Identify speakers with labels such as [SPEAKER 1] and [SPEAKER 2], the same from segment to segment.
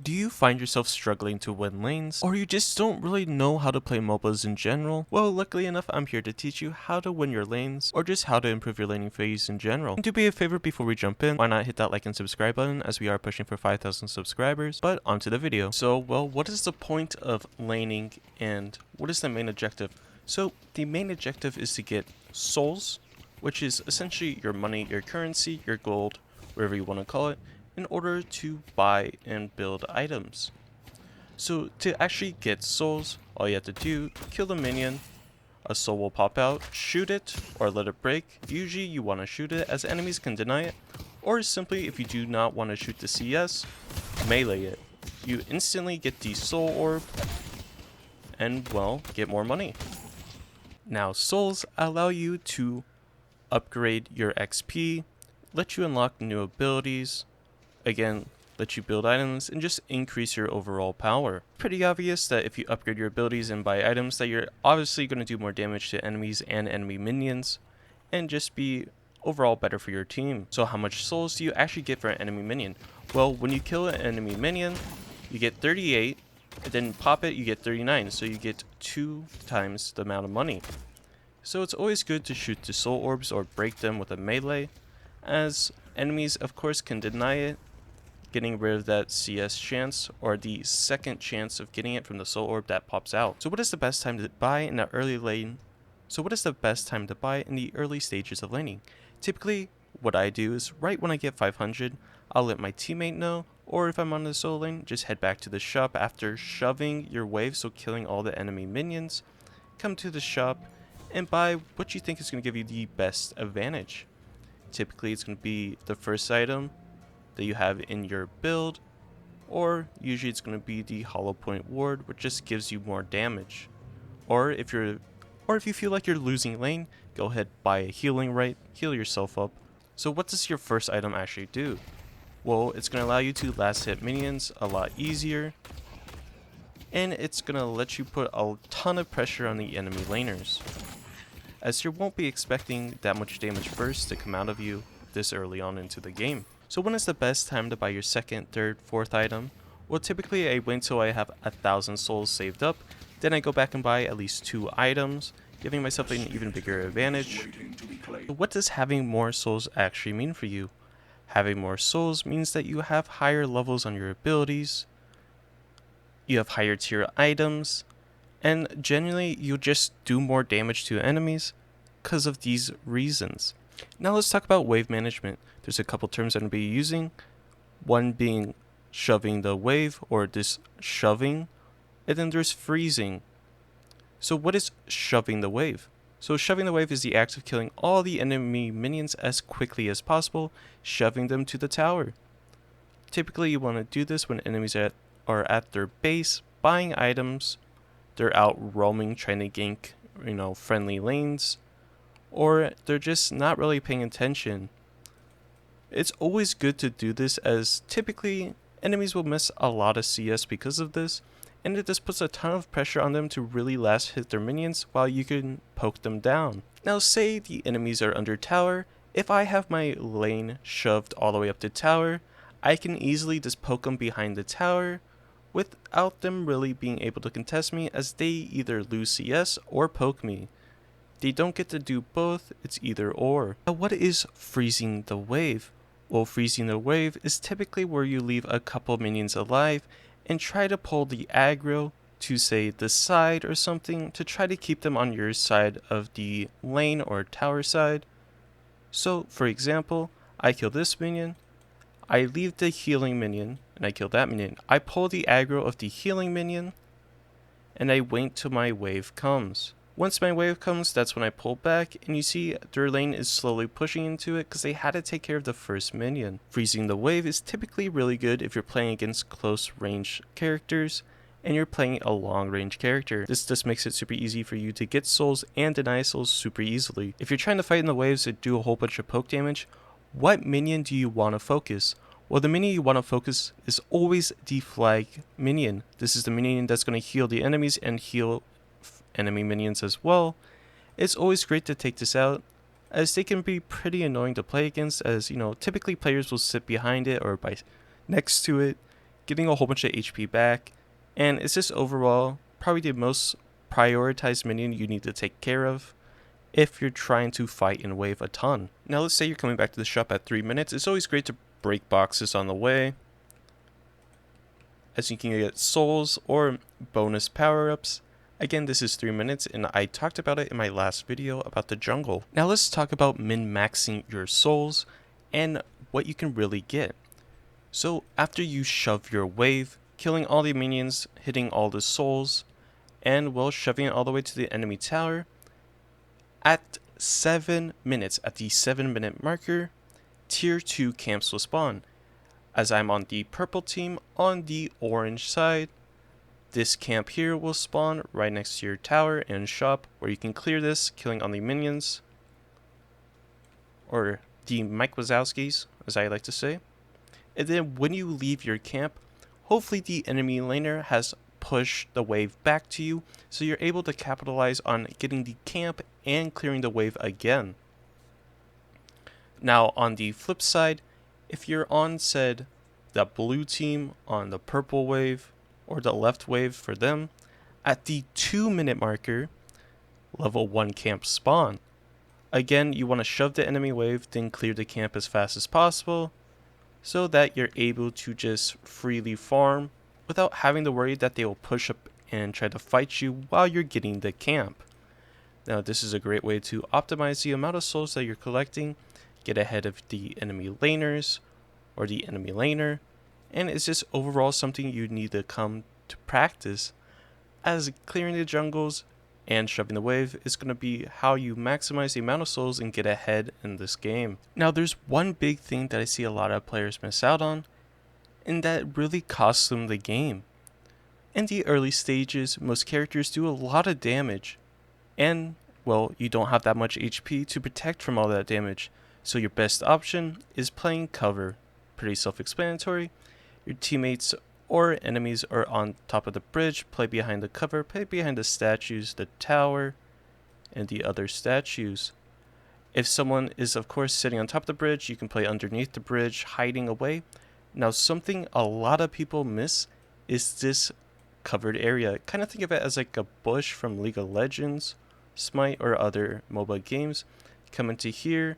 [SPEAKER 1] Do you find yourself struggling to win lanes, or you just don't really know how to play MOBAs in general? Well, luckily enough, I'm here to teach you how to win your lanes, or just how to improve your laning phase in general. And do me a favor before we jump in, why not hit that like and subscribe button, as we are pushing for 5,000 subscribers. But onto the video. So, well, what is the point of laning, and what is the main objective? So, the main objective is to get souls, which is essentially your money, your currency, your gold, whatever you want to call it, in order to buy and build items. So to actually get souls, all you have to do, kill the minion, a soul will pop out, shoot it, or let it break. Usually you want to shoot it, as enemies can deny it, or simply if you do not want to shoot the CS, melee it. You instantly get the soul orb, and well, get more money. Now souls allow you to upgrade your XP, let you unlock new abilities, again, let you build items, and just increase your overall power. Pretty obvious that if you upgrade your abilities and buy items, that you're obviously going to do more damage to enemies and enemy minions, and just be overall better for your team. So how much souls do you actually get for an enemy minion? Well, when you kill an enemy minion, you get 38, and then pop it, you get 39, so you get 2 times the amount of money. So it's always good to shoot the soul orbs or break them with a melee, as enemies of course can deny it, getting rid of that CS chance, or the second chance of getting it from the soul orb that pops out. So what is the best time to buy in the early lane? So what is the best time to buy in the early stages of laning? Typically, what I do is right when I get 500, I'll let my teammate know, or if I'm on the solo lane, just head back to the shop after shoving your wave, so killing all the enemy minions. Come to the shop and buy what you think is going to give you the best advantage. Typically, it's going to be the first item that you have in your build, or usually it's going to be the hollow point ward, which just gives you more damage. Or if you feel like you're losing lane, go ahead, buy a healing right, heal yourself up. So what does your first item actually do? Well, it's going to allow you to last hit minions a lot easier, and it's going to let you put a ton of pressure on the enemy laners, as you won't be expecting that much damage burst to come out of you this early on into the game. So when is the best time to buy your second, third, fourth item? Well, typically I wait until I have 1,000 souls saved up, then I go back and buy at least 2 items, giving myself an even bigger advantage. But what does having more souls actually mean for you? Having more souls means that you have higher levels on your abilities, you have higher tier items, and generally you just do more damage to enemies because of these reasons. Now let's talk about wave management. There's a couple terms I'm going to be using, one being shoving the wave, or this shoving, and then there's freezing. So what is shoving the wave? So shoving the wave is the act of killing all the enemy minions as quickly as possible, shoving them to the tower. Typically you want to do this when enemies are at their base, buying items, they're out roaming trying to gank, friendly lanes, or they're just not really paying attention. It's always good to do this, as typically enemies will miss a lot of CS because of this, and it just puts a ton of pressure on them to really last hit their minions while you can poke them down. Now say the enemies are under tower, if I have my lane shoved all the way up to tower, I can easily just poke them behind the tower without them really being able to contest me, as they either lose CS or poke me. They don't get to do both, it's either or. Now what is freezing the wave? Well, freezing the wave is typically where you leave a couple minions alive and try to pull the aggro to, say, the side or something, to try to keep them on your side of the lane or tower side. So for example, I kill this minion, I leave the healing minion, and I kill that minion. I pull the aggro of the healing minion, and I wait till my wave comes. Once my wave comes, that's when I pull back, and you see their lane is slowly pushing into it because they had to take care of the first minion. Freezing the wave is typically really good if you're playing against close range characters and you're playing a long range character. This just makes it super easy for you to get souls and deny souls super easily. If you're trying to fight in the waves that do a whole bunch of poke damage, what minion do you want to focus? Well, the minion you want to focus is always the flag minion. This is the minion that's going to heal the enemies and heal enemy minions as well. It's always great to take this out, as they can be pretty annoying to play against, as typically players will sit behind it or by next to it, getting a whole bunch of HP back, and it's just overall probably the most prioritized minion you need to take care of if you're trying to fight in wave a ton. Now let's say you're coming back to the shop at 3 minutes. It's always great to break boxes on the way, as you can get souls or bonus power-ups. Again, this is 3 minutes, and I talked about it in my last video about the jungle. Now let's talk about min-maxing your souls and what you can really get. So after you shove your wave, killing all the minions, hitting all the souls, and well, shoving it all the way to the enemy tower, at 7 minutes, at the 7-minute marker, tier 2 camps will spawn. As I'm on the purple team, on the orange side, this camp here will spawn right next to your tower and shop, where you can clear this, killing on the minions, or the Mike Wazowskis, as I like to say. And then when you leave your camp, hopefully the enemy laner has pushed the wave back to you, so you're able to capitalize on getting the camp and clearing the wave again. Now on the flip side, if you're on said the blue team on the purple wave, or the left wave for them, at the 2-minute marker, level 1 camp spawn. Again, you want to shove the enemy wave, then clear the camp as fast as possible, so that you're able to just freely farm without having to worry that they will push up and try to fight you while you're getting the camp. Now this is a great way to optimize the amount of souls that you're collecting, get ahead of the enemy laners or the enemy laner, and it's just overall something you need to come to practice, as clearing the jungles and shoving the wave is going to be how you maximize the amount of souls and get ahead in this game. Now there's one big thing that I see a lot of players miss out on, and that really costs them the game. In the early stages, most characters do a lot of damage, and well, you don't have that much HP to protect from all that damage, so your best option is playing cover. Pretty self-explanatory. Your teammates or enemies are on top of the bridge, play behind the cover, play behind the statues, the tower, and the other statues. If someone is of course sitting on top of the bridge, you can play underneath the bridge, hiding away. Now something a lot of people miss is this covered area. Kind of think of it as like a bush from League of Legends, Smite, or other MOBA games. Come into here,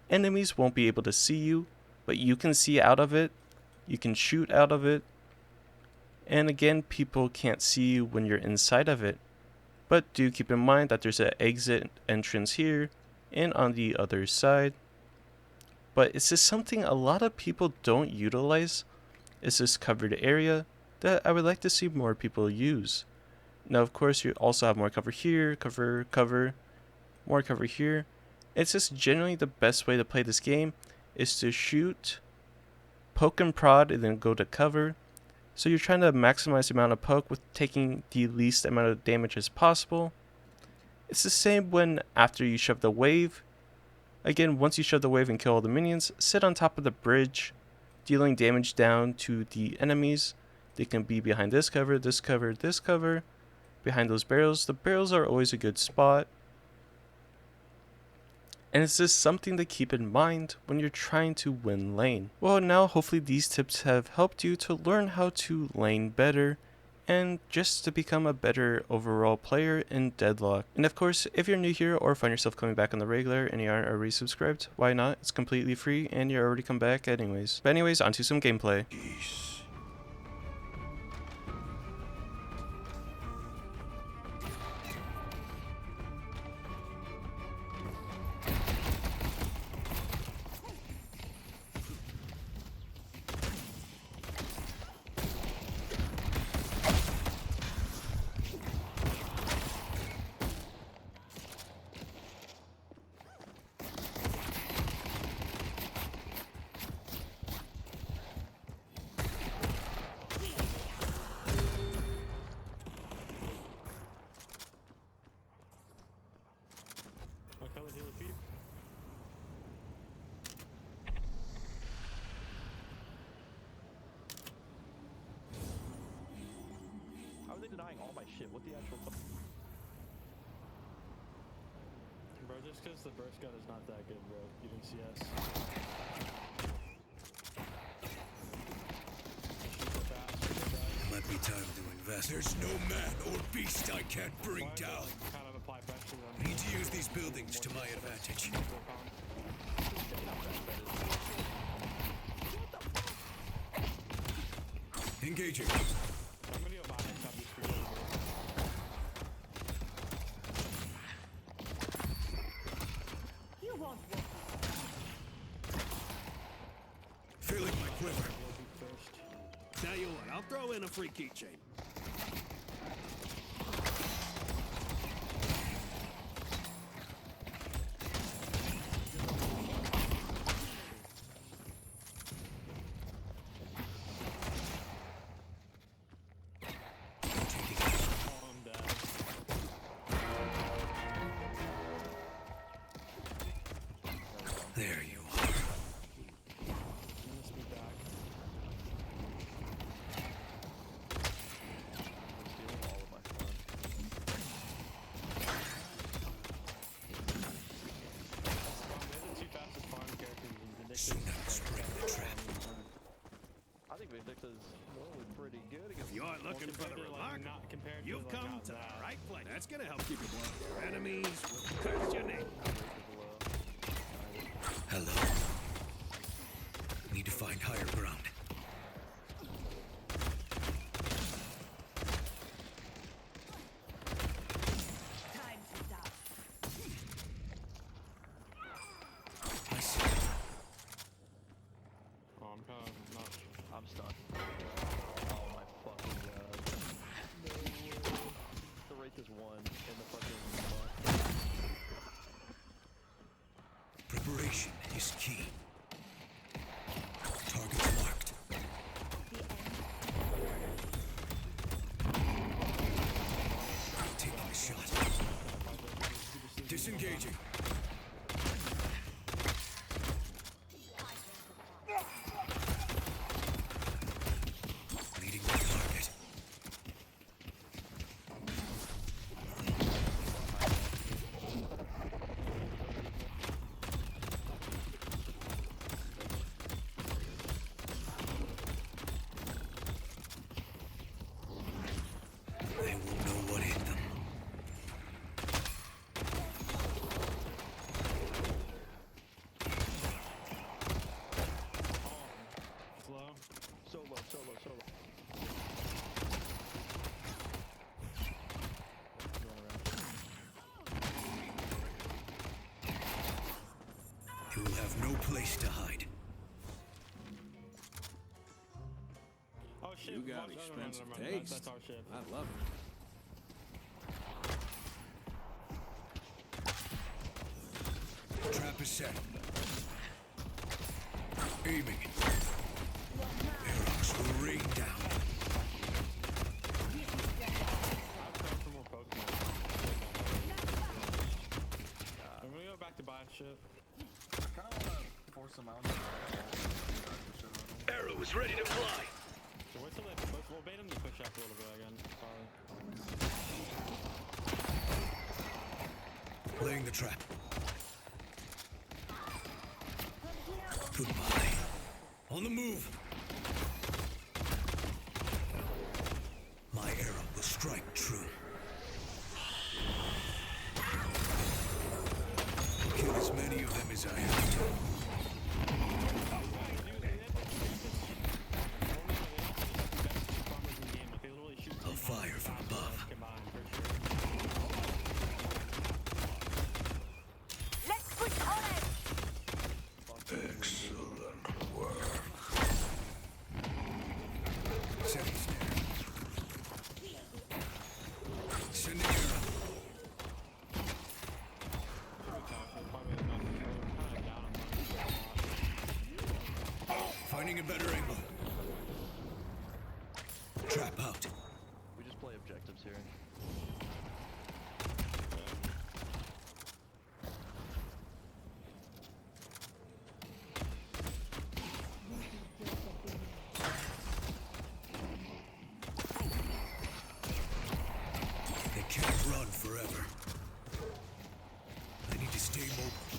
[SPEAKER 1] enemies won't be able to see you, but you can see out of it, you can shoot out of it, and again, people can't see you when you're inside of it. But do keep in mind that there's an exit entrance here and on the other side. But it's just something a lot of people don't utilize. It's this covered area that I would like to see more people use. Now of course you also have more cover here, cover, more cover here. It's just generally the best way to play this game is to shoot, poke and prod, and then go to cover. So you're trying to maximize the amount of poke with taking the least amount of damage as possible. It's the same when after you shove the wave. Again, once you shove the wave and kill all the minions, sit on top of the bridge, dealing damage down to the enemies. They can be behind this cover, this cover, this cover, behind those barrels. The barrels are always a good spot. And it's just something to keep in mind when you're trying to win lane. Well, now hopefully these tips have helped you to learn how to lane better and just to become a better overall player in Deadlock. And of course, if you're new here or find yourself coming back on the regular and you aren't already subscribed, why not? It's completely free and you're already come back anyways. But anyways, onto some gameplay. Jeez.
[SPEAKER 2] How are they denying all my shit? What the actual fuck? Bro, just because the burst gun is not that good, bro. You didn't see us. Shoot so fast.
[SPEAKER 3] Might be time to invest. There's no man or beast I can't bring
[SPEAKER 2] Why
[SPEAKER 3] down.
[SPEAKER 2] like, kind of apply pressure on
[SPEAKER 3] I need to use these buildings to my advantage. Engaging.
[SPEAKER 2] I'm gonna go buy a copy screen.
[SPEAKER 4] You won't walk.
[SPEAKER 3] Filling my quiver.
[SPEAKER 2] First.
[SPEAKER 5] Tell you what, I'll throw in a free keychain.
[SPEAKER 2] Calm down.
[SPEAKER 3] There you are.
[SPEAKER 2] I'm gonna speed back. They're the two fastest farm characters in Vindictus.
[SPEAKER 3] Soon I'll spread the trap.
[SPEAKER 6] I think Vindictus is pretty good against.
[SPEAKER 5] You are looking for the
[SPEAKER 2] Compared to, like,
[SPEAKER 5] remarkable.
[SPEAKER 2] not compared to,
[SPEAKER 5] You've
[SPEAKER 2] like,
[SPEAKER 5] come
[SPEAKER 2] not
[SPEAKER 5] to the
[SPEAKER 2] that.
[SPEAKER 5] right place. That's gonna help keep you below. Your enemies will curse your name.
[SPEAKER 3] Hello. Need to find higher ground.
[SPEAKER 4] Time to die.
[SPEAKER 3] I see.
[SPEAKER 2] Oh, I'm kind of not.
[SPEAKER 6] I'm stuck. Oh my fucking god. The Wraith is one in the fucking mud.
[SPEAKER 3] Preparation is key. Targets marked. Taking a shot. Disengaging. Leading the target. They won't know what hit them.
[SPEAKER 2] Slow.
[SPEAKER 6] Solo.
[SPEAKER 3] You will have no place to hide.
[SPEAKER 2] Oh shit.
[SPEAKER 5] You got
[SPEAKER 2] watch- oh,
[SPEAKER 5] expensive
[SPEAKER 2] never mind.
[SPEAKER 5] taste.
[SPEAKER 2] That's our ship.
[SPEAKER 5] I love it.
[SPEAKER 3] Trap is set. Aiming. Arrows will rain down.
[SPEAKER 2] I've played for more Pokemon. I'm gonna go back to buy shit.
[SPEAKER 7] Kind of want to force them out.
[SPEAKER 3] Arrow is ready to fly.
[SPEAKER 2] So wait till they push. We'll bait them to push up a little bit again. Probably.
[SPEAKER 3] Laying the trap. Goodbye. On the move. My arrow will strike true. Kill as many of them as I have to. I'll fire from above.
[SPEAKER 4] Let's push on it.
[SPEAKER 3] Excellent work. Setting snare. Sending arrow. Finding a better angle. Trap out.
[SPEAKER 6] We just play objectives here.
[SPEAKER 3] They can't run forever. I need to stay mobile.